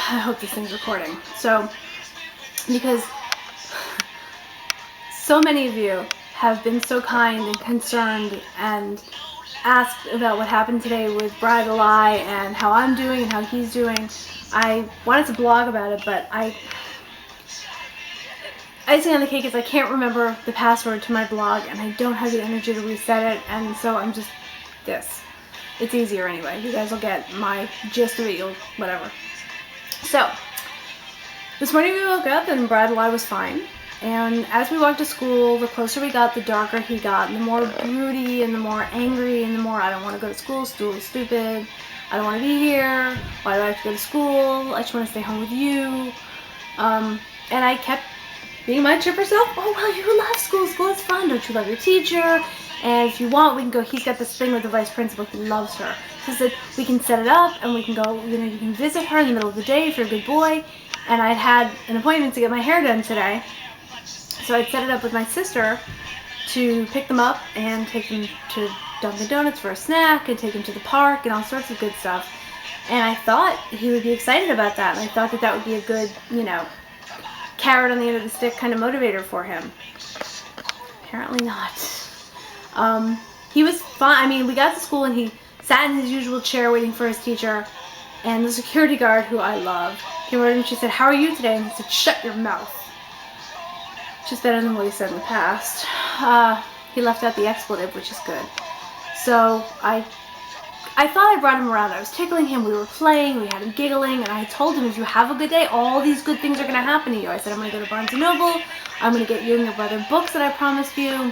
I hope this thing's recording. So, because so many of you have been so kind and concerned and asked about what happened today with Brad Lie and how I'm doing and how he's doing. I wanted to blog about it, but icing on the cake is I can't remember the password to my blog and I don't have the energy to reset it, and so I'm just this. It's easier anyway. You guys will get my gist of it, whatever. So, this morning we woke up and Brad Lie was fine. And as we walked to school, the closer we got, the darker he got, and the more broody and the more angry and the more I don't want to go to school is stupid, I don't want to be here, why do I have to go to school, I just want to stay home with you. And I kept being my chipper self. Oh, well, you love school. School is fun. Don't you love your teacher? And if you want, we can go. He's got this thing with the vice principal. He loves her. So he said, we can set it up and we can go, you can visit her in the middle of the day if you're a good boy. And I'd had an appointment to get my hair done today. So I'd set it up with my sister to pick them up and take them to Dunkin' Donuts for a snack and take them to the park and all sorts of good stuff. And I thought he would be excited about that. And I thought that would be a good, carrot on the end of the stick kind of motivator for him. Apparently not. He was fine. I mean, we got to school and he sat in his usual chair waiting for his teacher. And the security guard, who I love, came over and she said, "How are you today?" And he said, "Shut your mouth." Just better than what he said in the past. He left out the expletive, which is good. So I thought I brought him around. I was tickling him. We were playing. We had him giggling. And I told him, if you have a good day, all these good things are going to happen to you. I said, I'm going to go to Barnes & Noble. I'm going to get you and your brother books that I promised you.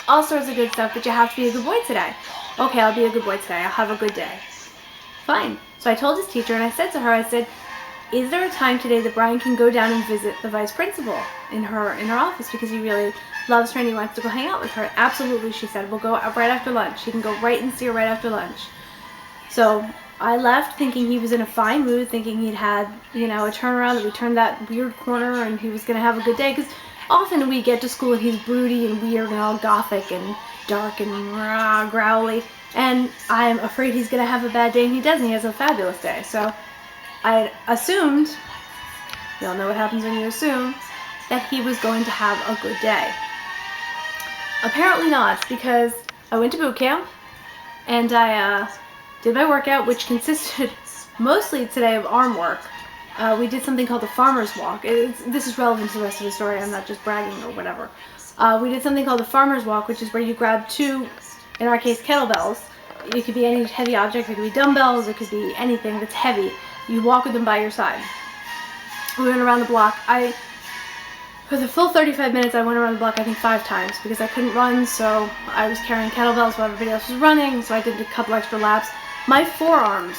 All sorts of good stuff. But you have to be a good boy today. Okay, I'll be a good boy today. I'll have a good day. Fine. So I told his teacher and I said to her, I said, is there a time today that Brian can go down and visit the vice principal in her office because he really loves her and he wants to go hang out with her? Absolutely, she said. We'll go right after lunch. He can go right and see her right after lunch. So I left thinking he was in a fine mood, thinking he'd had, a turnaround, that we turned that weird corner and he was going to have a good day. Because often we get to school and he's broody and weird and all gothic and dark and growly. And I'm afraid he's going to have a bad day, and he doesn't. He has a fabulous day. So I assumed, you all know what happens when you assume, that he was going to have a good day. Apparently not, because I went to boot camp and I did my workout, which consisted mostly today of arm work. We did something called the farmer's walk. This is relevant to the rest of the story. I'm not just bragging or whatever. We did something called the farmer's walk, which is where you grab two, in our case, kettlebells. It could be any heavy object. It could be dumbbells. It could be anything that's heavy. You walk with them by your side. We went around the block. For the full 35 minutes, I went around the block, I think 5 times, because I couldn't run, so I was carrying kettlebells while everybody else was running, so I did a couple extra laps. My forearms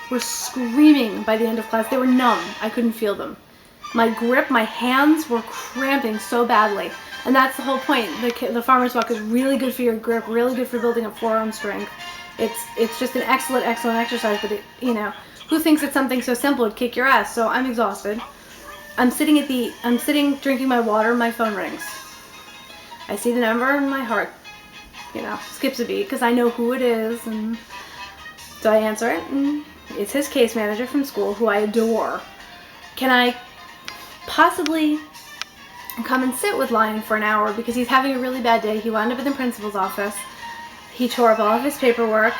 were screaming by the end of class. They were numb. I couldn't feel them. My grip, my hands were cramping so badly. And that's the whole point. The farmer's walk is really good for your grip, really good for building up forearm strength. It's just an excellent exercise, but who thinks that something so simple would kick your ass? So I'm exhausted. I'm sitting drinking my water, my phone rings. I see the number and my heart, skips a beat because I know who it is, and so I answer it, and it's his case manager from school, who I adore. Can I possibly come and sit with Lion for an hour because he's having a really bad day? He wound up in the principal's office. He tore up all of his paperwork.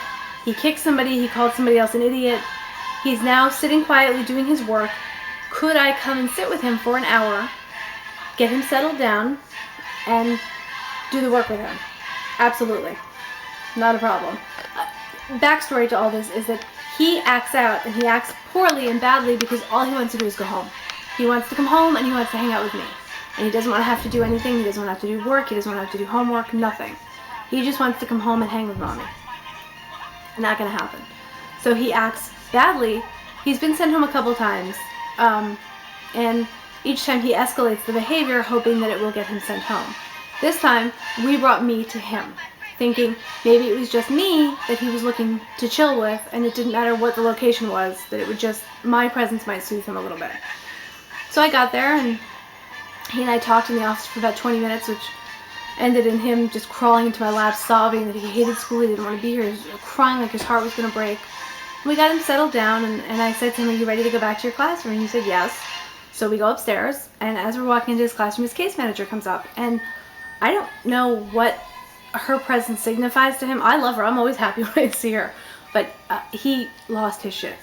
He kicked somebody. He called somebody else an idiot. He's now sitting quietly doing his work. Could I come and sit with him for an hour, get him settled down, and do the work with him? Absolutely. Not a problem. Backstory to all this is that he acts out, and he acts poorly and badly because all he wants to do is go home. He wants to come home and he wants to hang out with me. And he doesn't want to have to do anything. He doesn't want to have to do work. He doesn't want to have to do homework. Nothing. He just wants to come home and hang with mommy. Not going to happen. So he acts badly. He's been sent home a couple times. And each time he escalates the behavior, hoping that it will get him sent home. This time, we brought me to him, thinking maybe it was just me that he was looking to chill with, and it didn't matter what the location was, that it would just, my presence might soothe him a little bit. So I got there, and he and I talked in the office for about 20 minutes, which ended in him just crawling into my lap, sobbing that he hated school, he didn't want to be here, he was crying like his heart was going to break. We got him settled down, and I said to him, are you ready to go back to your classroom? And he said yes. So we go upstairs, and as we're walking into his classroom, his case manager comes up, and I don't know what her presence signifies to him. I love her. I'm always happy when I see her. But he lost his shit.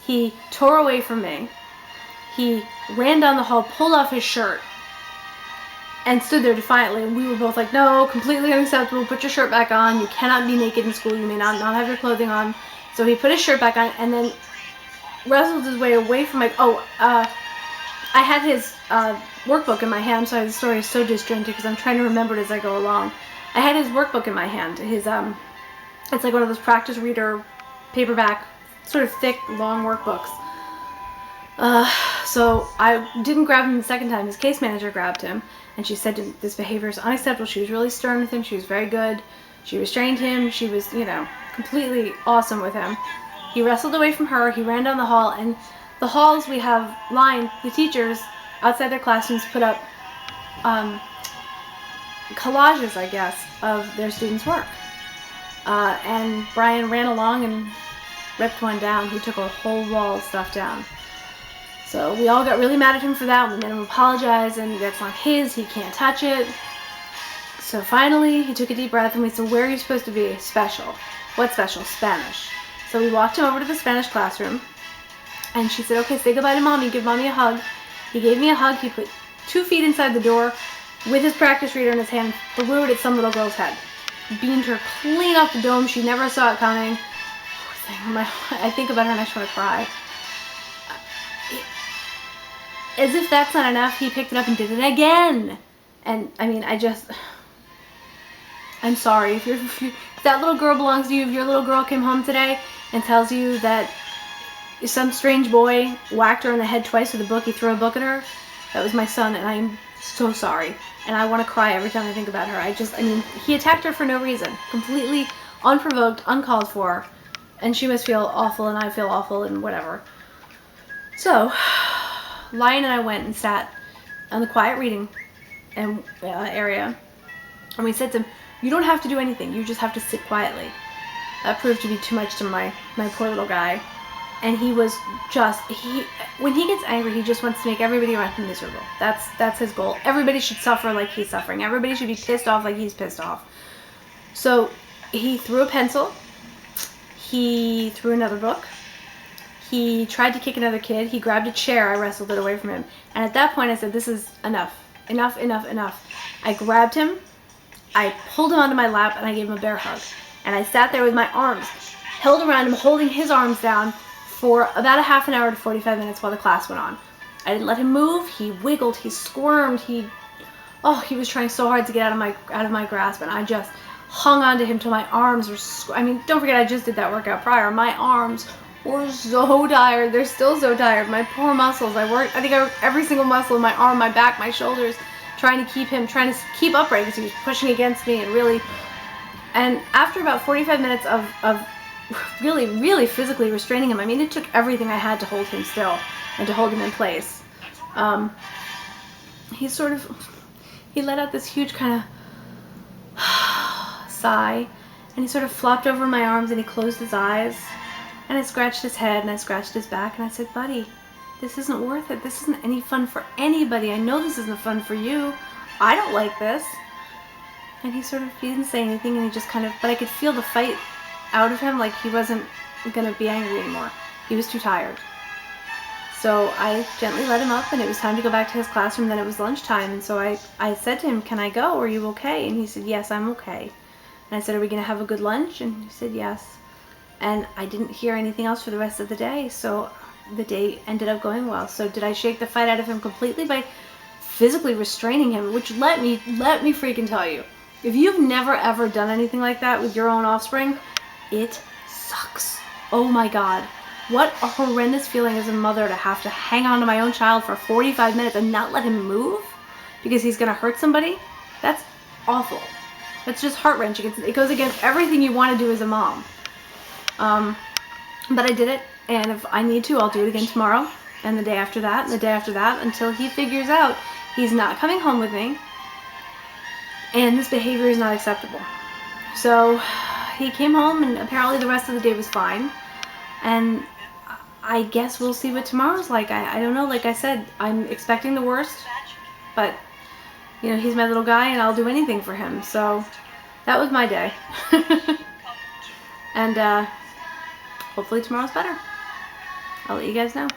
He tore away from me. He ran down the hall, pulled off his shirt, and stood there defiantly. And we were both like, no, completely unacceptable. Put your shirt back on. You cannot be naked in school. You may not have your clothing on. So he put his shirt back on and then wrestled his way away from my... I had his workbook in my hand. So the story is so disjointed because I'm trying to remember it as I go along. I had his workbook in my hand. His it's like one of those practice reader, paperback, sort of thick, long workbooks. So I didn't grab him the second time. His case manager grabbed him, and she said this behavior is unacceptable. She was really stern with him. She was very good. She restrained him. She was, completely awesome with him. He wrestled away from her. He ran down the hall, and the halls we have lined, the teachers outside their classrooms put up collages, I guess, of their students' work. And Brian ran along and ripped one down. He took a whole wall of stuff down. So we all got really mad at him for that. We made him apologize, and that's not his. He can't touch it. So finally, he took a deep breath, and we said, where are you supposed to be? Special. What special? Spanish. So we walked him over to the Spanish classroom, and she said, okay, say goodbye to Mommy. Give Mommy a hug. He gave me a hug. He put 2 feet inside the door with his practice reader in his hand, threw it at some little girl's head. Beamed her clean off the dome. She never saw it coming. Poor thing. I think about her and I just want to cry. As if that's not enough, he picked it up and did it again. And I mean, I'm sorry if that little girl belongs to you. If your little girl came home today and tells you that some strange boy whacked her in the head twice with a book, he threw a book at her, that was my son, and I'm so sorry. And I want to cry every time I think about her. He attacked her for no reason. Completely unprovoked, uncalled for. And she must feel awful, and I feel awful, and whatever. So, Lion and I went and sat on the quiet reading area. And we said to him, you don't have to do anything. You just have to sit quietly. That proved to be too much to my poor little guy. And he was when he gets angry, he just wants to make everybody around him miserable. That's his goal. Everybody should suffer like he's suffering. Everybody should be pissed off like he's pissed off. So he threw a pencil. He threw another book. He tried to kick another kid. He grabbed a chair. I wrestled it away from him. And at that point I said, this is enough. Enough, enough, enough. I grabbed him. I pulled him onto my lap and I gave him a bear hug. And I sat there with my arms held around him, holding his arms down for about a half an hour to 45 minutes while the class went on. I didn't let him move. He wiggled, he squirmed, he was trying so hard to get out of my grasp, and I just hung on to him till my arms were, don't forget I just did that workout prior. My arms were so tired. They're still so tired. My poor muscles. I worked every single muscle in my arm, my back, my shoulders, trying to keep upright because he was pushing against me and after about 45 minutes of really, really physically restraining him. It took everything I had to hold him still and to hold him in place. He let out this huge kind of sigh, and he sort of flopped over my arms and he closed his eyes, and I scratched his head and I scratched his back and I said, buddy, this isn't worth it. This isn't any fun for anybody. I know this isn't fun for you. I don't like this. And he didn't say anything, and he just but I could feel the fight out of him, like he wasn't gonna be angry anymore. He was too tired. So I gently let him up, and it was time to go back to his classroom. Then it was lunchtime, and so I said to him, can I go? Are you okay? And he said, yes, I'm okay. And I said, are we gonna have a good lunch? And he said, yes. And I didn't hear anything else for the rest of the day, so the day ended up going well. So did I shake the fight out of him completely? By physically restraining him, which let me freaking tell you, if you've never ever done anything like that with your own offspring, it sucks. Oh my God. What a horrendous feeling as a mother to have to hang on to my own child for 45 minutes and not let him move because he's going to hurt somebody. That's awful. That's just heart-wrenching. It goes against everything you want to do as a mom. But I did it, and if I need to, I'll do it again tomorrow, and the day after that, and the day after that, until he figures out he's not coming home with me, and this behavior is not acceptable. So he came home, and apparently the rest of the day was fine. And I guess we'll see what tomorrow's like. I don't know. Like I said, I'm expecting the worst, but you know, he's my little guy and I'll do anything for him. So that was my day. And hopefully tomorrow's better. I'll let you guys know.